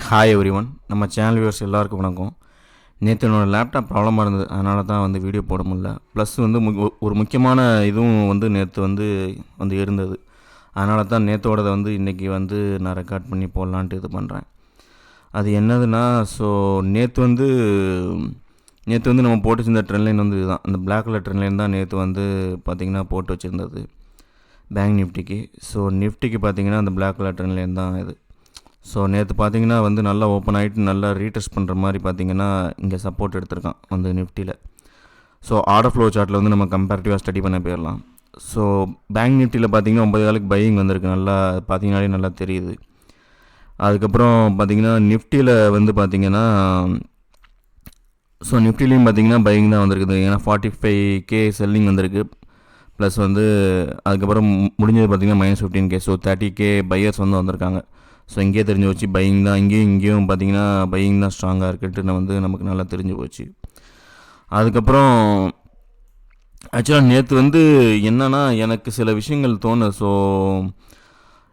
Hi every one, நம்ம channel viewers எல்லாருக்கும் வணக்கம். நேற்று என்னோடய லேப்டாப் ப்ராப்ளமாக இருந்தது, அதனால தான் வந்து வீடியோ போட முடியல. ப்ளஸ் வந்து ஒரு முக்கியமான இதுவும் வந்து நேற்று வந்து இருந்தது. அதனால தான் நேற்றோடதை வந்து இன்றைக்கி வந்து நான் ரெக்கார்ட் பண்ணி போடலான்ட்டு இது பண்ணுறேன். அது என்னதுன்னா, ஸோ நேற்று வந்து நம்ம போட்டு வச்சிருந்த ட்ரெண்ட் லைன் வந்து இதுதான். அந்த பிளாக் கலர் ட்ரெண்ட் லைன் தான் நேற்று வந்து பார்த்திங்கன்னா போட்டு வச்சுருந்தது பேங்க் நிஃப்டிக்கு. ஸோ நிஃப்டிக்கு பார்த்திங்கன்னா அந்த பிளாக் கலர் ட்ரெண்ட் லைன் தான் இது. ஸோ நேற்று பார்த்தீங்கன்னா வந்து நல்லா ஓப்பன் ஆகிட்டு நல்லா ரீடெஸ்ட் பண்ணுற மாதிரி பார்த்தீங்கன்னா இங்கே சப்போர்ட் எடுத்திருக்கான் வந்து நிஃப்டியில். ஸோ ஆர்டர் ஃப்ளோ சார்ட்டில் வந்து நம்ம கம்பேரிட்டிவாக ஸ்டடி பண்ண போயிடலாம். ஸோ பேங்க் நிஃப்டியில் பார்த்தீங்கன்னா 9 காலுக்கு பையிங் வந்திருக்கு, நல்லா பார்த்தீங்கன்னாலே நல்லா தெரியுது. அதுக்கப்புறம் பார்த்தீங்கன்னா நிஃப்டியில் வந்து பார்த்தீங்கன்னா ஸோ நிஃப்டிலையும் பார்த்தீங்கன்னா பையிங் தான் வந்திருக்குது. ஏன்னா 45K செல்லிங் வந்திருக்கு. ப்ளஸ் வந்து அதுக்கப்புறம் முடிஞ்சது பார்த்தீங்கன்னா -15K. ஸோ 30K பையர்ஸ் வந்து வந்திருக்காங்க. ஸோ இங்கேயே தெரிஞ்சு போச்சு பையிங் தான். இங்கேயும் பார்த்தீங்கன்னா பையிங் தான் ஸ்ட்ராங்காக இருக்குன்ட்டு வந்து நமக்கு நல்லா தெரிஞ்சு போச்சு. அதுக்கப்புறம் ஆக்சுவலாக நேற்று வந்து என்னென்னா எனக்கு சில விஷயங்கள் தோணு. ஸோ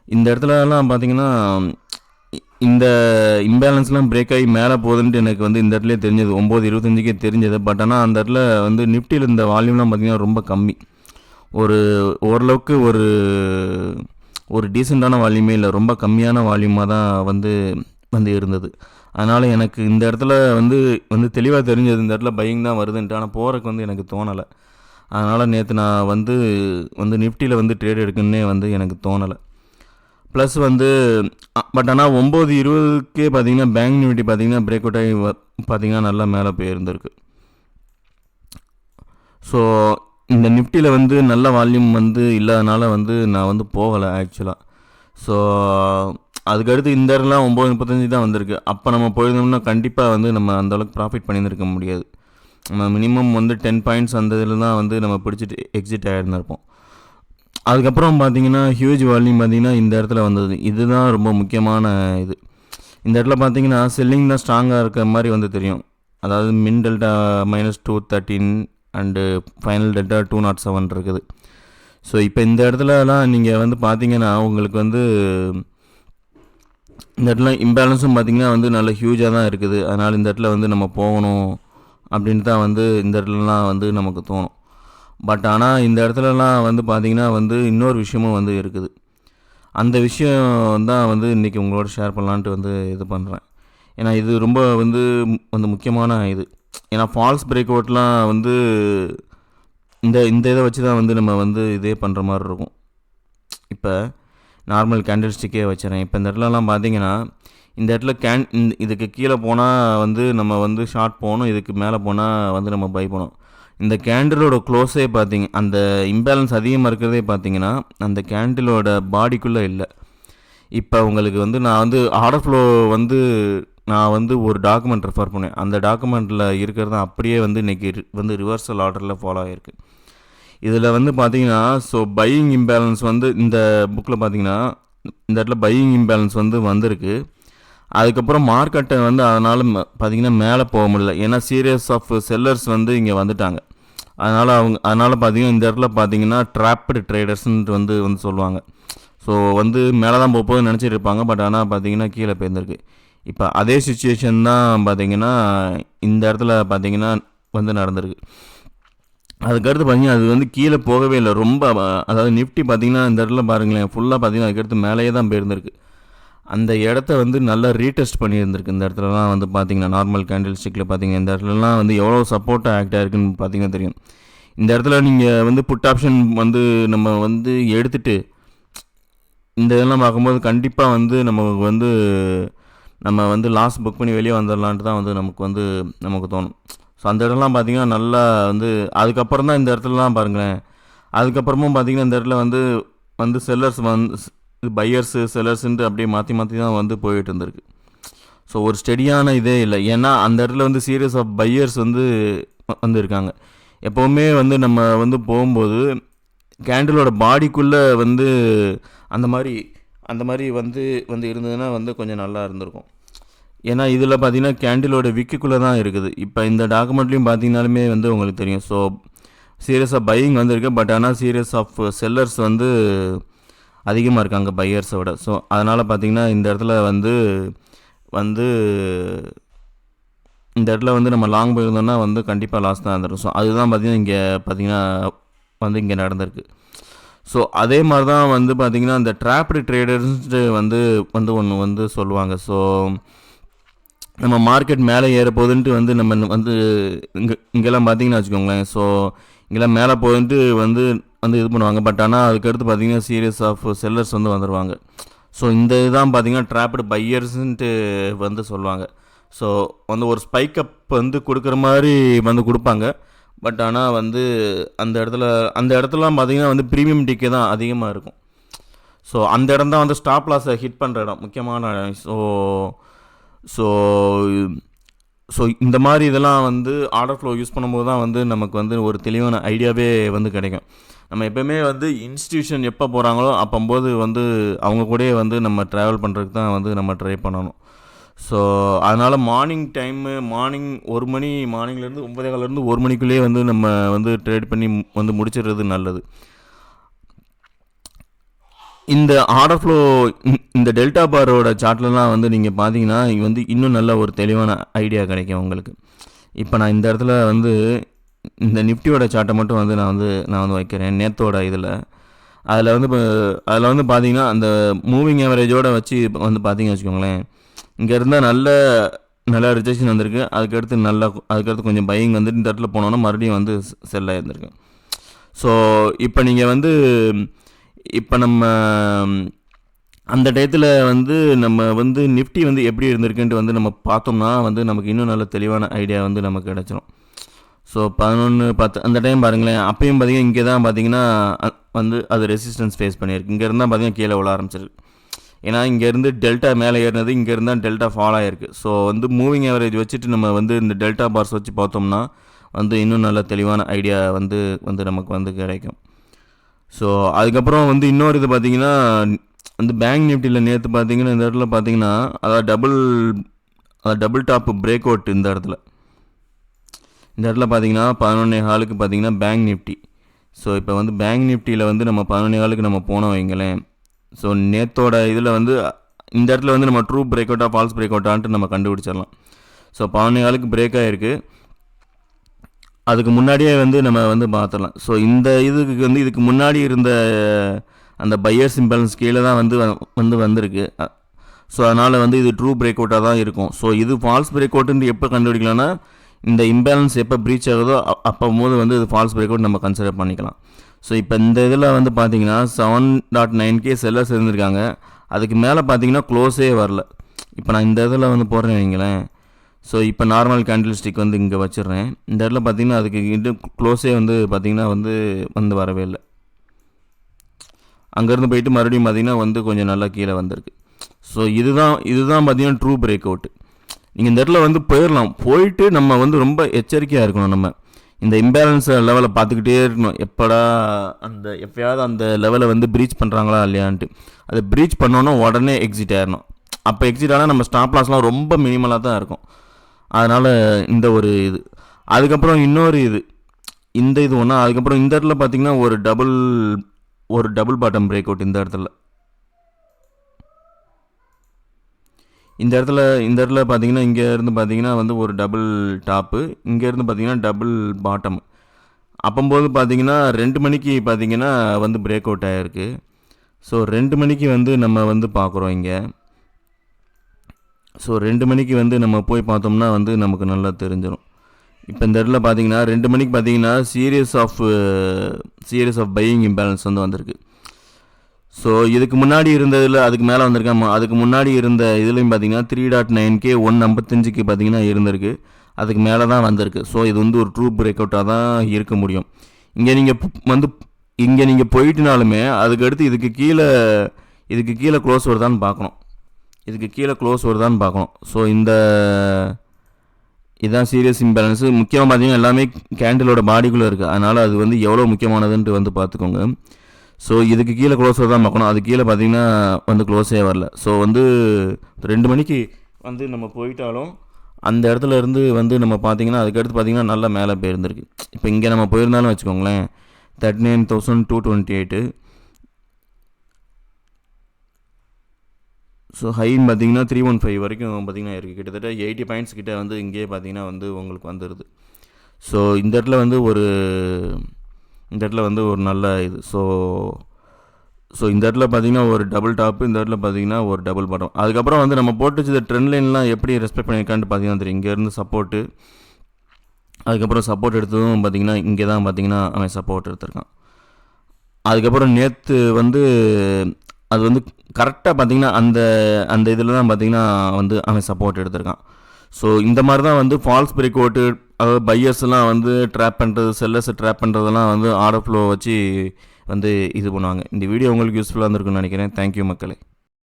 இந்த இடத்துலலாம் பார்த்தீங்கன்னா இந்த இம்பேலன்ஸ்லாம் பிரேக் ஆகி மேலே போகுதுன்ட்டு எனக்கு வந்து இந்த இடத்துலேயே தெரிஞ்சது. 9:25க்கே தெரிஞ்சது. பட் ஆனால் அந்த இடத்துல வந்து நிஃப்டியில் இந்த வால்யூம்லாம் பார்த்தீங்கன்னா ரொம்ப கம்மி. ஓரளவுக்கு ஒரு டீசெண்டான வால்யூமே இல்லை, ரொம்ப கம்மியான வால்யூமாக தான் வந்து இருந்தது. அதனால் எனக்கு இந்த இடத்துல வந்து தெளிவாக தெரிஞ்சது இந்த இடத்துல பையிங் தான் வருதுன்ட்டு. ஆனால் போகிறதுக்கு வந்து எனக்கு தோணலை. அதனால் நேற்று நான் வந்து நிஃப்டியில் வந்து ட்ரேட் எடுக்குன்னே வந்து எனக்கு தோணலை. ப்ளஸ் வந்து பட் ஆனால் 9:20க்கே பார்த்தீங்கன்னா பேங்க் நிஃப்டி பார்த்தீங்கன்னா பிரேக் அவுட் ஆகி பார்த்தீங்கன்னா நல்லா மேலே போயிருந்திருக்கு. ஸோ இந்த நிஃப்டியில் வந்து நல்ல வால்யூம் வந்து இல்லாதனால வந்து நான் வந்து போகலை ஆக்சுவலாக. ஸோ அதுக்கடுத்து இந்த இடம்லாம் 9:35 தான் வந்திருக்கு. அப்போ நம்ம போயிருந்தோம்னா கண்டிப்பாக வந்து நம்ம அந்தளவுக்கு ப்ராஃபிட் பண்ணியிருக்க முடியாது. நம்ம மினிமம் வந்து 10 பாயிண்ட்ஸ் அந்த இதில் தான் வந்து நம்ம பிடிச்சிட்டு எக்ஸிட் ஆகிருந்திருப்போம். அதுக்கப்புறம் பார்த்தீங்கன்னா ஹியூஜ் வால்யூம் பார்த்தீங்கன்னா இந்த இடத்துல வந்தது. இதுதான் ரொம்ப முக்கியமான இது. இந்த இடத்துல பார்த்தீங்கன்னா செல்லிங் தான் ஸ்ட்ராங்காக இருக்கிற மாதிரி வந்து தெரியும். அதாவது மின் டெல்டா -213 அண்டு ஃபைனல் டெல்டா 207 இருக்குது. ஸோ இப்போ இந்த இடத்துலலாம் நீங்கள் வந்து பார்த்தீங்கன்னா உங்களுக்கு வந்து இந்த இடத்துல இம்பேலன்ஸும் பார்த்தீங்கன்னா வந்து நல்ல ஹியூஜாக தான் இருக்குது. அதனால் இந்த இடத்துல வந்து நம்ம போகணும் அப்படின்ட்டு தான் வந்து இந்த இடத்துலலாம் வந்து நமக்கு தோணும். பட் ஆனால் இந்த இடத்துலலாம் வந்து பார்த்திங்கன்னா வந்து இன்னொரு விஷயமும் வந்து இருக்குது. அந்த விஷயம் தான் வந்து இன்றைக்கி உங்களோட ஷேர் பண்ணலான்ட்டு வந்து இது பண்ணுறேன். ஏன்னா இது ரொம்ப வந்து முக்கியமான இது. ஏன்னா ஃபால்ஸ் பிரேக் அவுட்லாம் வந்து இந்த இதை வச்சு தான் வந்து நம்ம வந்து இதே பண்ணுற மாதிரி இருக்கும். இப்போ நார்மல் கேண்டில் ஸ்டிக்கே வச்சுறேன். இப்போ இந்த இடத்துலலாம் பார்த்தீங்கன்னா இந்த இடத்துல இதுக்கு கீழே போனால் வந்து நம்ம வந்து ஷார்ட் போகணும், இதுக்கு மேலே போனால் வந்து நம்ம பை பண்ணணும். இந்த கேண்டிலோட க்ளோஸே பார்த்தீங்க, அந்த இம்பேலன்ஸ் அதிகமாக இருக்கிறதே பார்த்தீங்கன்னா அந்த கேண்டிலோட பாடிக்குள்ளே இல்லை. இப்போ உங்களுக்கு வந்து நான் வந்து ஆர்டர் ஃப்ளோ நான் வந்து ஒரு டாக்குமெண்ட் ரெஃபர் பண்ணேன். அந்த டாக்குமெண்ட்டில் இருக்கிறது அப்படியே வந்து இன்றைக்கி வந்து ரிவர்சல் ஆர்டரில் ஃபாலோ ஆகிருக்கு. இதில் வந்து பார்த்தீங்கன்னா ஸோ பையிங் இம்பேலன்ஸ் வந்து இந்த புக்கில் பார்த்தீங்கன்னா இந்த இடத்துல பையிங் இம்பேலன்ஸ் வந்திருக்கு. அதுக்கப்புறம் மார்க்கெட்டை வந்து அதனால் பார்த்திங்கன்னா மேலே போக முடியல. ஏன்னா சீரியஸ் ஆஃப் செல்லர்ஸ் வந்து இங்கே வந்துட்டாங்க. அதனால் பார்த்திங்கன்னா இந்த இடத்துல பார்த்திங்கன்னா ட்ராப்டு ட்ரேடர்ஸ்ன்ட்டு வந்து சொல்லுவாங்க. ஸோ வந்து மேலே தான் போகும்போது நினச்சிட்டு இருப்பாங்க. பட் ஆனால் பார்த்திங்கன்னா கீழே போயிருந்திருக்கு. இப்போ அதே சுச்சுவேஷன் தான் பார்த்திங்கன்னா இந்த இடத்துல பார்த்திங்கன்னா வந்து நடந்திருக்கு. அதுக்கடுத்து பார்த்திங்கன்னா அது வந்து கீழே போகவே இல்லை. ரொம்ப அதாவது நிஃப்டி பார்த்திங்கன்னா இந்த இடத்துல பாருங்களேன் ஃபுல்லாக பார்த்திங்கன்னா அதுக்கடுத்து மேலேயே தான் போயிருந்திருக்கு. அந்த இடத்த வந்து நல்லா ரீடெஸ்ட் பண்ணியிருந்திருக்கு. இந்த இடத்துலலாம் வந்து பார்த்திங்கன்னா நார்மல் கேண்டில் ஸ்டிக்கில் பார்த்திங்கன்னா இந்த இடத்துலலாம் வந்து எவ்வளோ சப்போர்ட்டாக ஆக்ட் ஆகிருக்குன்னு பார்த்திங்கன்னா தெரியும். இந்த இடத்துல நீங்கள் வந்து புட் ஆப்ஷன் வந்து நம்ம வந்து எடுத்துகிட்டு இந்த இதெல்லாம் பார்க்கும்போது கண்டிப்பாக வந்து நம்ம வந்து லாஸ் புக் பண்ணி வெளியே வந்துடலான்ட்டு தான் வந்து நமக்கு தோணும். ஸோ அந்த இடம்லாம் பார்த்திங்கன்னா நல்லா வந்து அதுக்கப்புறம் தான் இந்த இடத்துலலாம் பாருங்களேன். அதுக்கப்புறமும் பார்த்திங்கன்னா இந்த இடத்துல வந்து செல்லர்ஸ் பையர்ஸு செல்லர்ஸுன்ட்டு அப்படியே மாற்றி தான் வந்து போயிட்டு இருந்திருக்கு. ஸோ ஒரு ஸ்டெடியான இதே இல்லை. ஏன்னா அந்த இடத்துல வந்து சீரியஸ் ஆஃப் பையர்ஸ் வந்து இருக்காங்க. எப்போவுமே வந்து நம்ம வந்து போகும்போது கேண்டிலோட பாடிக்குள்ளே வந்து அந்த மாதிரி வந்து இருந்ததுன்னா வந்து கொஞ்சம் நல்லா இருந்திருக்கும். ஏன்னா இதில் பார்த்தீங்கன்னா கேண்டிலோட விக்குள்ளே தான் இருக்குது. இப்போ இந்த டாக்குமெண்ட்லேயும் பார்த்தீங்கன்னாலுமே வந்து உங்களுக்கு தெரியும். ஸோ சீரியஸ் ஆஃப் பையிங் வந்திருக்கு. பட் ஆனால் சீரியஸ் ஆஃப் செல்லர்ஸ் வந்து அதிகமாக இருக்காங்க பையர்ஸை விட. ஸோ அதனால் பார்த்திங்கன்னா இந்த இடத்துல வந்து வந்து இந்த இடத்துல வந்து நம்ம லாங் போயிருந்தோம்னா வந்து கண்டிப்பாக லாஸ் தான் இருந்திருக்கும். ஸோ அதுதான் பார்த்தீங்கன்னா இங்கே பார்த்தீங்கன்னா வந்து இங்கே நடந்திருக்கு. ஸோ அதே மாதிரி தான் வந்து பார்த்திங்கன்னா இந்த ட்ராப்டு ட்ரேடர்ஸ்ட்டு வந்து ஒன்று வந்து சொல்லுவாங்க. ஸோ நம்ம மார்க்கெட் மேலே ஏற போகுதுன்ட்டு வந்து நம்ம வந்து இங்கெல்லாம் பார்த்தீங்கன்னா வச்சுக்கோங்களேன். ஸோ இங்கெல்லாம் மேலே போகுதுன்ட்டு வந்து இது பண்ணுவாங்க. பட் ஆனால் அதுக்கடுத்து பார்த்தீங்கன்னா சீரியஸ் ஆஃப் செல்லர்ஸ் வந்து வந்துடுவாங்க. ஸோ இந்த இதுதான் பார்த்தீங்கன்னா ட்ராப்டு பையர்ஸ்ன்ட்டு வந்து சொல்லுவாங்க. ஸோ வந்து ஒரு ஸ்பைக் அப் வந்து கொடுக்குற மாதிரி வந்து கொடுப்பாங்க. பட் ஆனால் வந்து அந்த இடத்துலலாம் பார்த்தீங்கன்னா வந்து ப்ரீமியம் டிக்கே தான் அதிகமாக இருக்கும். ஸோ அந்த இடம் தான் வந்து ஸ்டாப் லாஸை ஹிட் பண்ணுற இடம், முக்கியமான இடம். ஸோ இந்த மாதிரி இதெல்லாம் வந்து ஆர்டர் ஃப்ளோ யூஸ் பண்ணும்போது தான் வந்து நமக்கு வந்து ஒரு தெளிவான ஐடியாவே வந்து கிடைக்கும். நம்ம எப்போயுமே வந்து இன்ஸ்டியூஷன் எப்போ போகிறாங்களோ அப்போம்போது வந்து அவங்க கூடயே வந்து நம்ம ட்ராவல் பண்ணுறதுக்கு தான் வந்து நம்ம ட்ரை பண்ணணும். ஸோ அதனால் மார்னிங் 1 மணி மார்னிங்லேருந்து 9:15 1 மணிக்குள்ளேயே வந்து நம்ம வந்து ட்ரேட் பண்ணி வந்து முடிச்சிடுறது நல்லது. இந்த ஆர்டர் ஃப்ளோ இந்த டெல்டா பாரோட சார்ட்லலாம் வந்து நீங்கள் பார்த்தீங்கன்னா வந்து இன்னும் நல்ல ஒரு தெளிவான ஐடியா கிடைக்கும் உங்களுக்கு. இப்போ நான் இந்த இடத்துல வந்து இந்த நிஃப்டியோட சார்ட்டை மட்டும் வந்து நான் வந்து வைக்கிறேன் நேத்தோட இதில். அதில் வந்து பார்த்தீங்கன்னா அந்த மூவிங் ஆவரேஜோடு வச்சு வந்து பார்த்தீங்கன்னு வச்சுக்கோங்களேன், இங்கே இருந்தால் நல்ல ரிஜெக்ஷன் வந்திருக்கு. அதுக்கடுத்து கொஞ்சம் பையிங் வந்துட்டு இந்த இடத்துல போனோன்னா மறுபடியும் வந்து செல் ஆகிருந்திருக்கு. ஸோ இப்போ நீங்கள் வந்து இப்போ நம்ம அந்த டயத்தில் வந்து நம்ம வந்து நிஃப்டி வந்து எப்படி இருந்திருக்குன்ட்டு வந்து நம்ம பார்த்தோம்னா வந்து நமக்கு இன்னும் நல்ல தெளிவான ஐடியா வந்து நமக்கு கிடச்சிரும். ஸோ 11:10 அந்த டைம் பாருங்களேன், அப்பயும் பார்த்தீங்கன்னா இங்கே தான் பார்த்தீங்கன்னா வந்து அது ரெசிஸ்டன்ஸ் ஃபேஸ் பண்ணியிருக்கு. இங்கே இருந்தால் பார்த்தீங்கன்னா கீழே விழ ஆரம்பிச்சிருக்கு. ஏன்னா இங்கேருந்து டெல்டா மேலே ஏறினது, இங்கே இருந்தால் டெல்டா ஃபால் ஆகிருக்கு. ஸோ வந்து மூவிங் ஆவரேஜ் வச்சுட்டு நம்ம வந்து இந்த டெல்டா பார்ஸ் வச்சு பார்த்தோம்னா வந்து இன்னும் நல்ல தெளிவான ஐடியா வந்து நமக்கு வந்து கிடைக்கும். ஸோ அதுக்கப்புறம் வந்து இன்னொரு இது பார்த்தீங்கன்னா அந்த பேங்க் நிஃப்டியில் நேற்று பார்த்தீங்கன்னா இந்த இடத்துல பார்த்தீங்கன்னா அதாவது டபுள் டாப் பிரேக் அவுட் இந்த இடத்துல பார்த்தீங்கன்னா 11:15 பார்த்தீங்கன்னா பேங்க் நிஃப்டி. ஸோ இப்போ வந்து பேங்க் நிஃப்டியில் வந்து நம்ம 11:15 நம்ம போனோம் வைங்களேன். ஸோ நேத்தோட இதில் வந்து இந்த இடத்துல வந்து நம்ம ட்ரூ பிரேக் அவுட்டாக ஃபால்ஸ் பிரேக் அவுட்டான்ட்டு நம்ம கண்டுபிடிச்சிடலாம். ஸோ 11:15 பிரேக் ஆகிருக்கு. அதுக்கு முன்னாடியே வந்து நம்ம வந்து பார்த்துடலாம். ஸோ இந்த இதுக்கு முன்னாடி இருந்த அந்த பையர்ஸ் இம்பேலன்ஸ் கீழே தான் வந்திருக்கு. ஸோ அதனால் வந்து இது ட்ரூ பிரேக் அவுட்டாக தான் இருக்கும். ஸோ இது ஃபால்ஸ் பிரேக் அவுட்டுன்னு எப்போ கண்டுபிடிக்கலாம்னா இந்த இம்பேலன்ஸ் எப்போ ப்ரீச் ஆகுதோ அப்போது வந்து இது ஃபால்ஸ் பிரேக் அவுட் நம்ம கன்சிடர் பண்ணிக்கலாம். ஸோ இப்போ இந்த இதில் வந்து பார்த்தீங்கன்னா 7.9K செல்லர்ஸ் இருந்திருக்காங்க. அதுக்கு மேலே பார்த்தீங்கன்னா க்ளோஸே வரல. இப்போ நான் இந்த இதில் வந்து போடுறேன் வைங்களேன். ஸோ இப்போ நார்மல் கேண்டில் ஸ்டிக் வந்து இங்கே வச்சிடுறேன். இந்த இடத்துல பார்த்தீங்கன்னா அதுக்கு இது க்ளோஸே வந்து பார்த்தீங்கன்னா வந்து வரவே இல்லை. அங்கேருந்து போயிட்டு மறுபடியும் பார்த்தீங்கன்னா வந்து கொஞ்சம் நல்லா கீழே வந்திருக்கு. ஸோ இதுதான் பார்த்தீங்கன்னா ட்ரூ பிரேக் அவுட். நீங்கள் இந்த இடத்துல வந்து போயிட்டு நம்ம வந்து ரொம்ப எச்சரிக்கையாக இருக்கணும். நம்ம இந்த இம்பேலன்ஸ் லெவலை பார்த்துக்கிட்டே இருக்கணும். எப்போயாவது அந்த லெவலை வந்து ப்ரீச் பண்ணுறாங்களா இல்லையான்ட்டு. அதை ப்ரீச் பண்ணோன்னா உடனே எக்ஸிட் ஆகிடணும். அப்போ எக்ஸிட் ஆனால் நம்ம ஸ்டாப் லாஸ்லாம் ரொம்ப மினிமலாக தான் இருக்கும். அதனால் இந்த ஒரு இது. அதுக்கப்புறம் இன்னொரு இது ஒன்றா. அதுக்கப்புறம் இந்த இடத்துல பார்த்தீங்கன்னா ஒரு டபுள் பாட்டம் பிரேக் அவுட் இந்த இடத்துல பார்த்தீங்கன்னா இங்கே இருந்து பார்த்தீங்கன்னா வந்து ஒரு டபுள் டாப்பு, இங்கேருந்து பார்த்தீங்கன்னா டபுள் பாட்டம். அப்போது பார்த்தீங்கன்னா 2 மணிக்கு பார்த்தீங்கன்னா வந்து பிரேக் அவுட் ஆகிருக்கு. ஸோ 2 மணிக்கு வந்து நம்ம வந்து பார்க்குறோம் இங்கே. ஸோ 2 மணிக்கு வந்து நம்ம போய் பார்த்தோம்னா வந்து நமக்கு நல்லா தெரிஞ்சிடும். இப்போ இந்த இடத்துல பார்த்தீங்கன்னா 2 மணிக்கு பார்த்தீங்கன்னா சீரியஸ் ஆஃப் பையிங் இம்பேலன்ஸ் வந்து வந்திருக்கு. ஸோ இதுக்கு முன்னாடி இருந்ததில் அதுக்கு மேலே வந்திருக்காம, அதுக்கு முன்னாடி இருந்த இதுலேயும் பார்த்தீங்கன்னா 3.9K 155க்கு பார்த்தீங்கன்னா இருந்திருக்கு. அதுக்கு மேலே தான் வந்திருக்கு. ஸோ இது வந்து ஒரு ட்ரூ பிரேக் அவுட்டாக தான் இருக்க முடியும். இங்கே நீங்கள் போயிட்டுனாலுமே அதுக்கடுத்து இதுக்கு கீழே க்ளோஸ் வருதான்னு பார்க்கணும். ஸோ இதுதான் சீரியஸ் இம்பேலன்ஸு. முக்கியமாக பார்த்தீங்கன்னா எல்லாமே கேண்டிலோட பாடிக்குள்ளே இருக்குது. அதனால் அது வந்து எவ்வளோ முக்கியமானதுன்ட்டு வந்து பார்த்துக்கோங்க. ஸோ இதுக்கு கீழே க்ளோஸ் தான் பார்க்கணும். அது கீழே பார்த்தீங்கன்னா வந்து க்ளோஸே வரல. ஸோ வந்து 2 மணிக்கு வந்து நம்ம போயிட்டாலும் அந்த இடத்துல இருந்து வந்து நம்ம பார்த்தீங்கன்னா அதுக்கடுத்து பார்த்தீங்கன்னா நல்லா மேலே போயிருந்துருக்கு. இப்போ இங்கே நம்ம போயிருந்தாலும் வச்சுக்கோங்களேன் 39,228. ஸோ ஹைன்னு பார்த்தீங்கன்னா 315 வரைக்கும் பார்த்தீங்கன்னா இருக்குது. கிட்டத்தட்ட 80 பாயிண்ட்ஸ் கிட்ட வந்து இங்கேயே பார்த்தீங்கன்னா வந்து உங்களுக்கு வந்துடுது. ஸோ இந்த இடத்துல வந்து ஒரு நல்ல இது. ஸோ இந்த இடத்துல பார்த்தீங்கன்னா ஒரு டபுள் டாப்பு, இந்த இடத்துல பார்த்தீங்கன்னா ஒரு டபுள் பாட்டம். அதுக்கப்புறம் வந்து நம்ம போட்டு வச்ச ட்ரெண்ட் லைன்லாம் எப்படி ரெஸ்பெக்ட் பண்ணியிருக்கான்னு பார்த்தீங்கன்னா தெரியும். இங்கேருந்து சப்போர்ட்டு, அதுக்கப்புறம் சப்போர்ட் எடுத்ததும் பார்த்தீங்கன்னா இங்கே தான் பார்த்தீங்கன்னா அவன் சப்போர்ட் எடுத்திருக்கான். அதுக்கப்புறம் நேற்று வந்து அது வந்து கரெக்டாக பார்த்தீங்கன்னா அந்த இதில் தான் பார்த்தீங்கன்னா வந்து அவன் சப்போர்ட் எடுத்திருக்கான். ஸோ இந்த மாதிரி தான் வந்து ஃபால்ஸ் பிரேக் அவுட்டு, அதாவது பையர்ஸ்லாம் வந்து ட்ராப் பண்ணுறது, செல்லர்ஸை ட்ராப் பண்ணுறதெல்லாம் வந்து ஆர்டர் ஃப்ளோ வச்சு வந்து இது பண்ணுவாங்க. இந்த வீடியோ உங்களுக்கு யூஸ்ஃபுல்லாக இருந்திருக்குன்னு நினைக்கிறேன். தேங்க்யூ மக்களே.